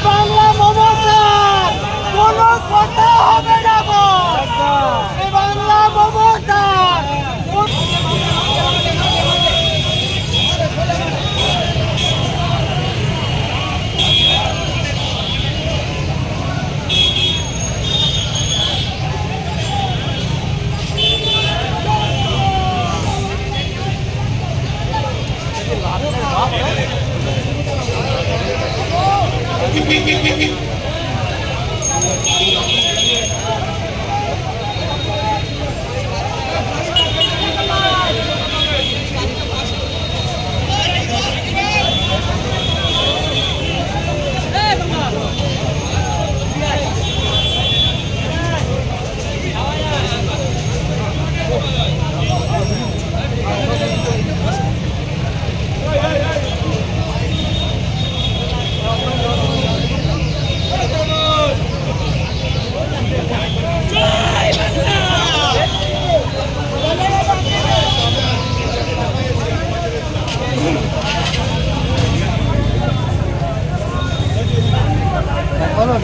বাংলা মমতার কোনো কথা হবে না গো। বাংলা মমতার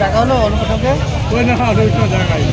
দেখা হলো অনুপের সঙ্গে ওই না জায়গায়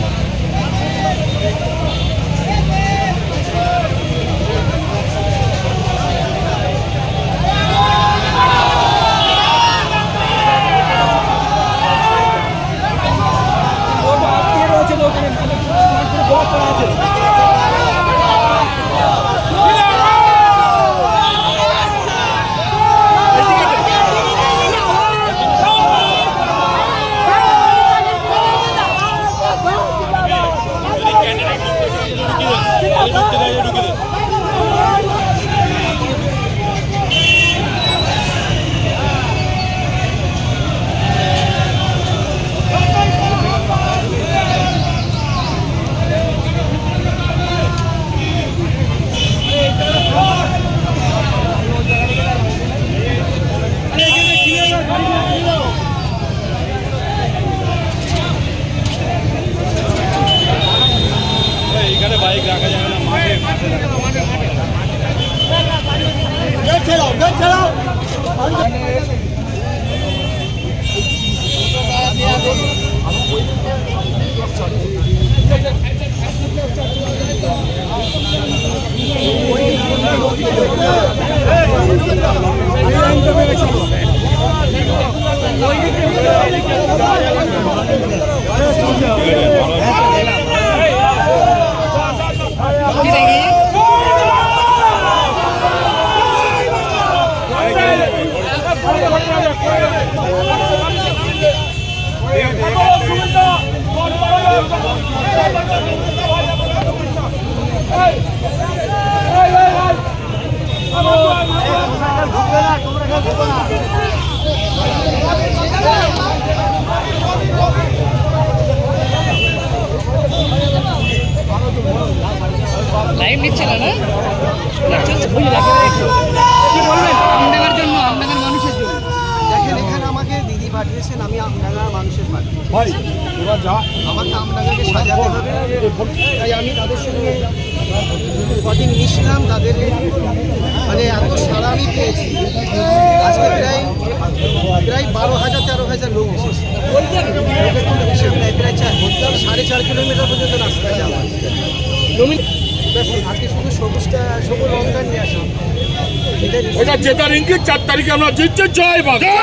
বাইক রাখা যাবে না মাঠে লাইভ নিচ্ছে না কি বলবেন আমডাঙ্গার জন্য, আমডাঙ্গার মানুষের জন্য? দেখেন এখানে আমাকে দিদি পাঠিয়েছেন, আমি আমডাঙ্গার মানুষের পাঠিয়েছি। আমাকে আমডাঙ্গাকে সাজাতে হবে, তাই আমি তাদের সঙ্গে কদিন মিশলাম, তাদের মানে এত সারা আমি পেয়েছি। আজকে প্রায় 12,000-13,000 লোক এসেছে। হিসাব নেয় প্রায় 4.5 কিলোমিটার পর্যন্ত রাস্তা যাওয়া। আজকে শুধু সবুজ রঙটা নিয়ে আসা, এটা জেতার ইঙ্গিত। 4 তারিখে আমরা জিতছি। জয় বাংলা।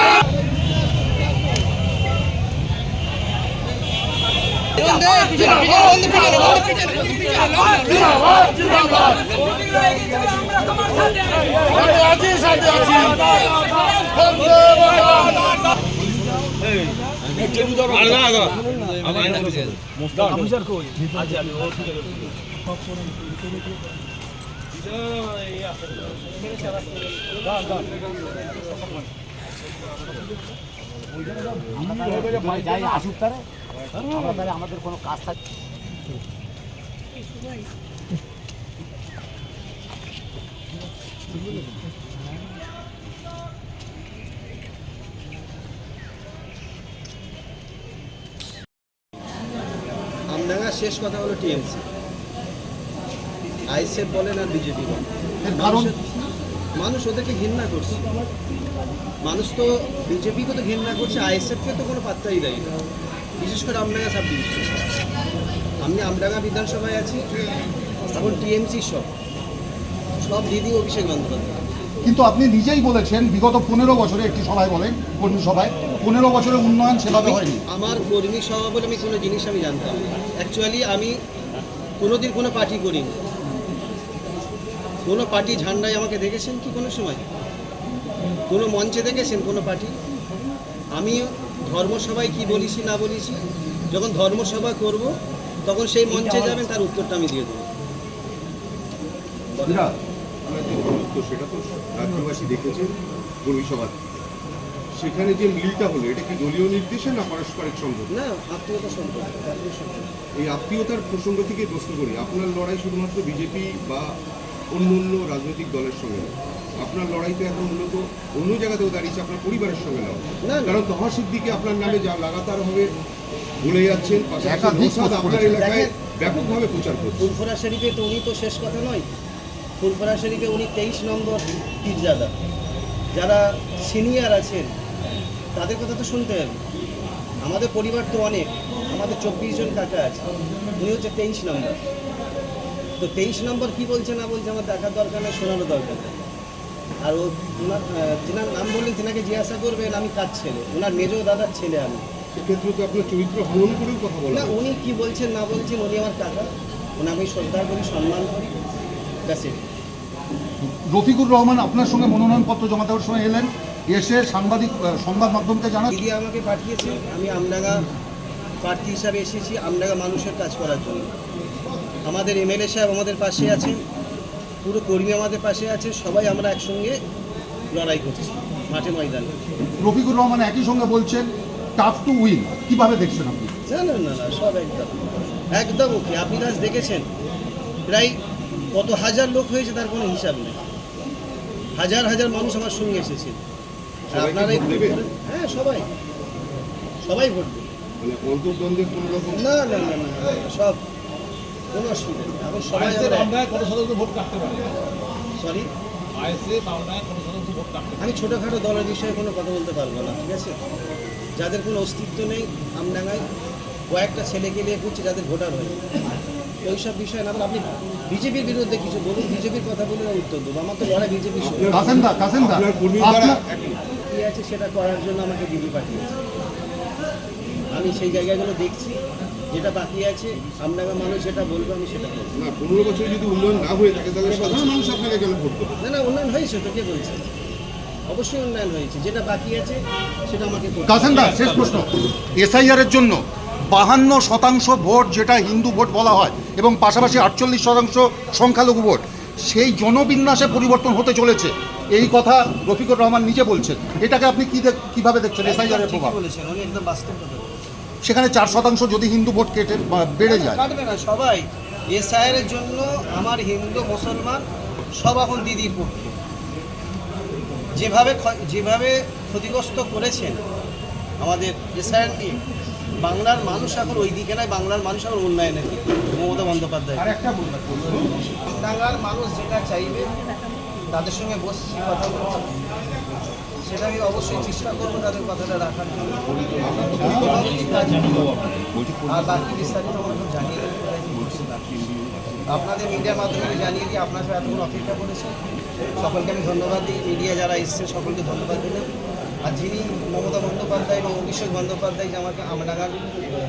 আমাদের কোনো কাজ থাকে আমডাঙ্গার শেষ কথা হলো টিএমসি, আইএসএফ বলেন আর বিজেপি বলেন, মানুষ ওদেরকে ঘৃণা করছে। মানুষ তো বিজেপিকে তো ঘৃণা করছে, আইএসএফকে তো কোনো পাত্তাই দেয় না, বিশেষ করে আমডাঙ্গা সাব ডিভিশন। আমি আমডাঙ্গা বিধানসভায় আছি, এখন টিএমসি সব দিদি অভিষেক বন্দ্যোপাধ্যায়। কিন্তু আপনি নিজেই বলেছেন বিগত 15 বছরে একটি সভায় বলেন, কর্মী সভায় 15 বছরের উন্নয়ন সেভাবে হয়নি। আমার কর্মী সভা বলে আমি কোনো জিনিস আমি জানতাম না। অ্যাকচুয়ালি আমি কোনোদিন কোনো পার্টি করিনি। কোনো পার্টি ঝান্ডায় আমাকে দেখেছেন কি কোনো সময়? কোনো মঞ্চে দেখেছেন কোনো পার্টি? আমি ধর্মসভায় কি বলেছি না বলেছি, যখন ধর্মসভা করব তখন সেই মঞ্চে যাবেন, তার উত্তরটা আমি দিয়ে দেবো। তো সেটা তো রাজ্যবাসী দেখেছেন কর্মী সভা, সেখানে যে মিলটা হলো এটা কি দলীয় নির্দেশে না পারস্পরিক সম্পর্ক? না, আত্মীয়তা সম্পর্ক। এই আত্মীয়তার প্রসঙ্গ থেকে প্রশ্ন করি, আপনার লড়াই শুধুমাত্র বিজেপি বা অন্য অন্য রাজনৈতিক দলের সঙ্গে, আপনার লড়াই তো এখন মূলত অন্য জায়গাতেও দাঁড়িয়েছে, আপনার পরিবারের সঙ্গে লড়াই। কারণ তহা সিদ্দিকে আপনার নামে যা লাগাতার ভাবে বলে যাচ্ছেন, পাশাপাশি আপনার এলাকায় ব্যাপকভাবে প্রচার করছেন। ফুলফরা শরীফে তো উনি তো শেষ কথা নয়, ফুলফরা শরীফে উনি 23 নম্বর পীরজাদা। যারা সিনিয়র আছেন তাদের কথা তো শুনতে হবে। আমাদের পরিবার তো অনেক, আমাদের 24 জন কাকা আছে, উনি হচ্ছে 23 নম্বর। তো 23 নম্বর কী বলছে না বলছে আমার দেখার দরকার নেই, শোনারও দরকার নেই। আর ওনার যেনার নাম বললেন তেনাকে জিজ্ঞাসা করবেন আমি কার ছেলে, ওনার মেজো দাদার ছেলে আমি। সেক্ষেত্রে তো আপনার চরিত্র হনন করেও কথা বলা না, উনি কী বলছেন না বলছেন, উনি আমার কাকা, উনি আমি শ্রদ্ধা করি, সম্মান করি, ব্যাস। রফিকুর রহমান আপনার সঙ্গে মনোনয়নপত্র জমা দেওয়ার সময় এলেন, এসে সংবাদ মাধ্যমকে জানান দিদি আমাকে পাঠিয়েছে, আমি আমডাঙ্গা প্রার্থী হিসাবে এসেছি আমডাঙ্গা মানুষের কাজ করার জন্য। আমাদের এমএলএ সাহেব আমাদের পাশে আছেন, পুরো কর্মী আমাদের পাশে আছে, সবাই আমরা একসঙ্গে লড়াই করছি মাঠে ময়দানে। রফিকুর রহমান একই সঙ্গে বলছেন টাফ টু উইন, কিভাবে দেখছেন আপনি? না না না না, সব একদম একদম ওকে। আপনি আজ দেখেছেন প্রায় কত হাজার লোক হয়েছে তার কোনো হিসাব নেই, হাজার হাজার মানুষ আমার সঙ্গে এসেছে। আপনারাই হ্যাঁ, সবাই সবাই ভোট দেবে, মানে অন্তর্দ্বন্দ্বের কোনো রকম না না না না, সব কোনো অসুবিধা নেই। এখন সবাই সরি, আমি ছোটোখাটো দলের বিষয়ে কোনো কথা বলতে পারবো না, ঠিক আছে? যাদের কোনো অস্তিত্ব নেই আমডাঙ্গায়, কয়েকটা ছেলেকে নিয়ে করছি যাদের ভোটার হয়, ওই সব বিষয় না। আপনি বিজেপির বিরুদ্ধে কিছু বলুন, বিজেপির কথা বলে উত্তর দেবো। আমার তো লড়াই বিজেপির কী আছে সেটা করার জন্য আমাকে দিদি পাঠিয়েছে। আমি সেই জায়গাগুলো দেখছি, যেটা বাকি আছে আমডাঙ্গা মানুষ যেটা বলবো আমি সেটা বলবো। না, 15 বছর যদি উন্নয়ন না হয়ে থাকে তাহলে সাধারণ মানুষ আপনাকে কেন ভোট দেবে? না না, উন্নয়ন হয়েছে তো, কে বলছে? অবশ্যই উন্নয়ন হয়েছে, যেটা বাকি আছে সেটা আমাকে কাসেন্দা, শেষ প্রশ্ন, এসআইআর এর জন্য 52% ভোট যেটা হিন্দু ভোট বলা হয় এবং পাশাপাশি 48% সংখ্যালঘু ভোট, সেই জনবিন্যাসে পরিবর্তন হতে চলেছে, এই কথা রফিকুর রহমান নিজে বলছেন। এটাকে আপনি কিভাবে দেখছেন এসআইআর এর প্রভাব? বলেছেন উনি, একদম বাস্তব কথা। সেখানে 4% যদি হিন্দু ভোট কেটে বেড়ে যায়, কাটবে না সবাই। এসআইআর এর জন্য আমার হিন্দু মুসলমান সব এখন দিদির পক্ষে। যেভাবে ক্ষতিগ্রস্ত করেছেন আমাদের এসআইআর নিয়ে, বাংলার মানুষ এখন ওই দিকে নয়, বাংলার মানুষ এখন উন্নয়নের দিকে। মমতা বন্দ্যোপাধ্যায় বাংলার মানুষ যেটা চাইবে তাদের সঙ্গে বসছি, কথা বলছি, সেটা আমি অবশ্যই চেষ্টা করবো তাদের কথাটা রাখার জন্য। আর বাকি বিস্তারিত আমাকে জানিয়ে দেবেন, আপনাদের মিডিয়ার মাধ্যমে জানিয়ে দিয়ে আপনার সাথে এতক্ষণ অপেক্ষা করেছেন। সকলকে আমি ধন্যবাদ দিই, মিডিয়া যারা এসছে সকলকে ধন্যবাদ দিলেন। আর যিনি মমতা বন্দ্যোপাধ্যায় বন্দ্যোপাধ্যায় এবং অভিষেক বন্দ্যোপাধ্যায় যে আমাকে আমডাঙ্গার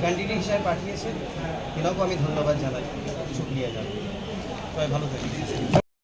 ক্যান্ডিডেট হিসাবে পাঠিয়েছে এনাকেও আমি ধন্যবাদ জানাই, শুক্রিয়া জানাই। সবাই ভালো থাকি।